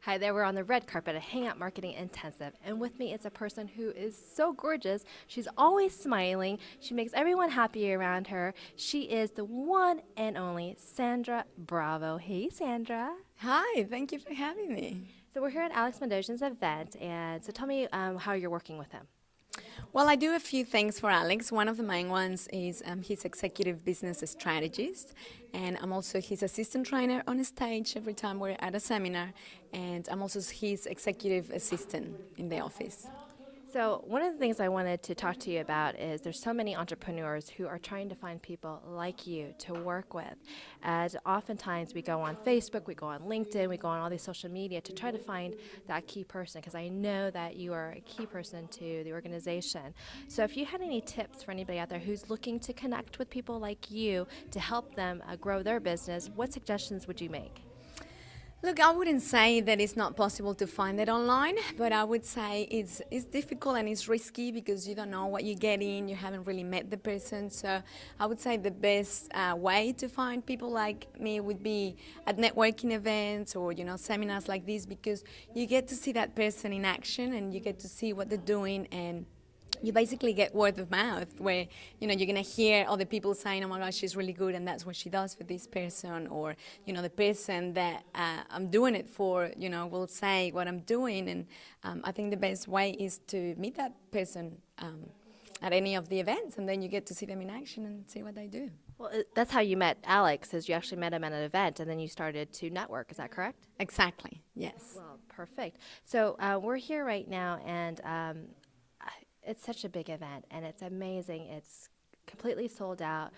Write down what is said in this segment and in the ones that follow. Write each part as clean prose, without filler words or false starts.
Hi there, we're on the red carpet at Hangout Marketing Intensive, and with me is a person who is so gorgeous. She's always smiling. She makes everyone happy around her. She is the one and only Sandra Bravo. Hey, Sandra. Hi, thank you for having me. So we're here at Alex Mendoza's event, and so tell me how you're working with him. Well, I do a few things for Alex. One of the main ones is his executive business strategist, and I'm also his assistant trainer on stage every time we're at a seminar, and I'm also his executive assistant in the office. So one of the things I wanted to talk to you about is there's so many entrepreneurs who are trying to find people like you to work with. And oftentimes we go on Facebook, we go on LinkedIn, we go on all these social media to try to find that key person, because I know that you are a key person to the organization. So if you had any tips for anybody out there who's looking to connect with people like you to help them grow their business, what suggestions would you make? Look, I wouldn't say that it's not possible to find it online, but I would say it's difficult and it's risky because you don't know what you get in, you haven't really met the person. So I would say the best way to find people like me would be at networking events or seminars like this, because you get to see that person in action and you get to see what they're doing, and you basically get word of mouth where you're going to hear other people saying, oh my gosh, she's really good and that's what she does for this person, or the person that I'm doing it for will say what I'm doing. And I think the best way is to meet that person at any of the events, and then you get to see them in action and see what they do. Well, that's how you met Alex, is you actually met him at an event and then you started to network. Is that correct? Exactly, yes. Well, perfect. So we're here right now, and it's such a big event, and it's amazing. It's completely sold out.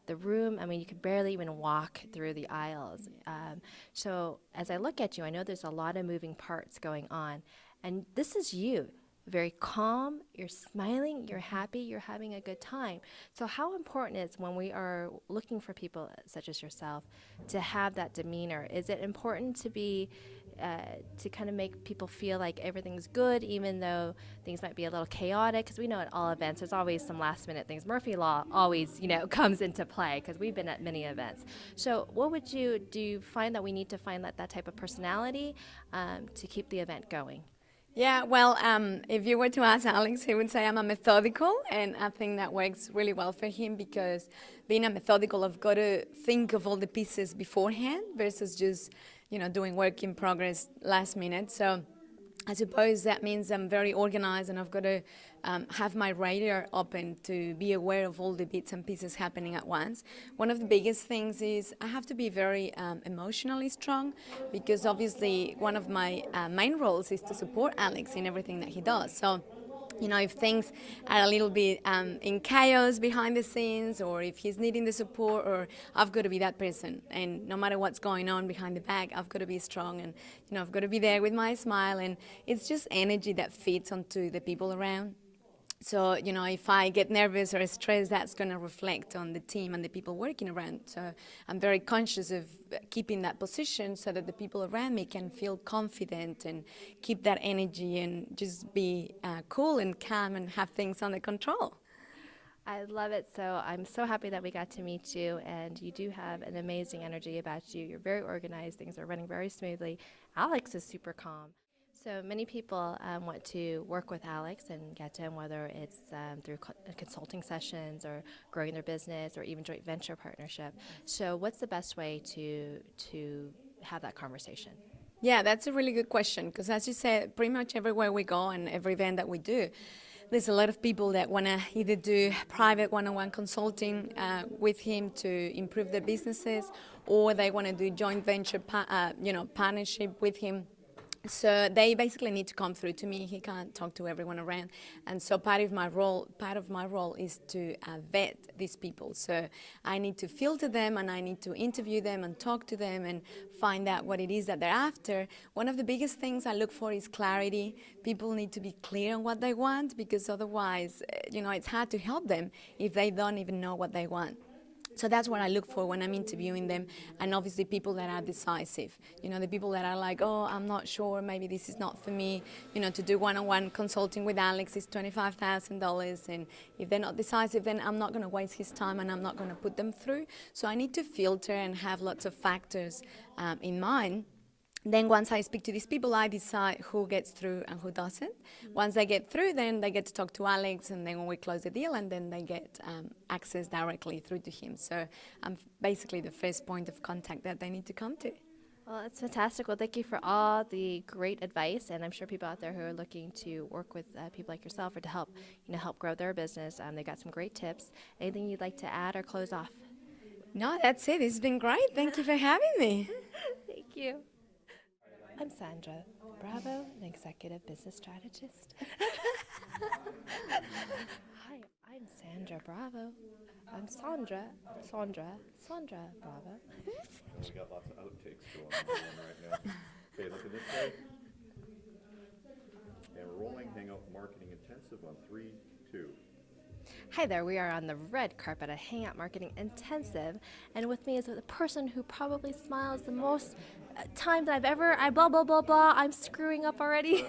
The room, I mean, you could barely even walk through the aisles. So as I look at you, I know there's a lot of moving parts going on, and this is you. Very calm, you're smiling, you're happy, you're having a good time. So how important is, when we are looking for people such as yourself, to have that demeanor? Is it important to be to kind of make people feel like everything's good, even though things might be a little chaotic? Because we know at all events there's always some last minute things. Murphy Law always comes into play, because we've been at many events. So what would you do? You find that we need to find that type of personality to keep the event going? Yeah, well, if you were to ask Alex, he would say I'm a methodical, and I think that works really well for him, because being a methodical, I've got to think of all the pieces beforehand versus just, doing work in progress last minute. So I suppose that means I'm very organized, and I've got to have my radar open to be aware of all the bits and pieces happening at once. One of the biggest things is I have to be very emotionally strong, because obviously one of my main roles is to support Alex in everything that he does. So if things are a little bit in chaos behind the scenes, or if he's needing the support, or I've got to be that person. And no matter what's going on behind the back, I've got to be strong, and I've got to be there with my smile, and it's just energy that feeds onto the people around. So, if I get nervous or stressed, that's going to reflect on the team and the people working around. So I'm very conscious of keeping that position so that the people around me can feel confident and keep that energy and just be cool and calm and have things under control. I love it. So I'm so happy that we got to meet you, and you do have an amazing energy about you. You're very organized. Things are running very smoothly. Alex is super calm. So many people want to work with Alex and get to him, whether it's through consulting sessions or growing their business or even joint venture partnership. So what's the best way to have that conversation? Yeah, that's a really good question, because as you said, pretty much everywhere we go and every event that we do, there's a lot of people that want to either do private one-on-one consulting with him to improve their businesses, or they want to do joint venture partnership with him. So they basically need to come through to me. He can't talk to everyone around, and so part of my role is to vet these people. So I need to filter them, and I need to interview them and talk to them and find out what it is that they're after. One of the biggest things I look for is clarity. People need to be clear on what they want, because otherwise, it's hard to help them if they don't even know what they want. So that's what I look for when I'm interviewing them, and obviously people that are decisive. The people that are like, oh, I'm not sure, maybe this is not for me. To do one-on-one consulting with Alex is $25,000, and if they're not decisive, then I'm not going to waste his time and I'm not going to put them through. So I need to filter and have lots of factors in mind Then once I speak to these people, I decide who gets through and who doesn't. Once they get through, then they get to talk to Alex, and then we close the deal, and then they get access directly through to him. So I'm basically the first point of contact that they need to come to. Well, it's fantastic. Well, thank you for all the great advice, and I'm sure people out there who are looking to work with people like yourself or to help, help grow their business, they got some great tips. Anything you'd like to add or close off? No, that's it. It's been great. Thank you for having me. Thank you. I'm Sandra Bravo, an executive business strategist. Hi, I'm Sandra Bravo. I'm Sandra Bravo. We got lots of outtakes going on right now. Okay, look at this way. And we're rolling Hangout Marketing Intensive on 3, 2. Hi there, we are on the red carpet at Hangout Marketing Intensive, and with me is the person who probably smiles the most times I blah, blah, blah, blah, I'm screwing up already.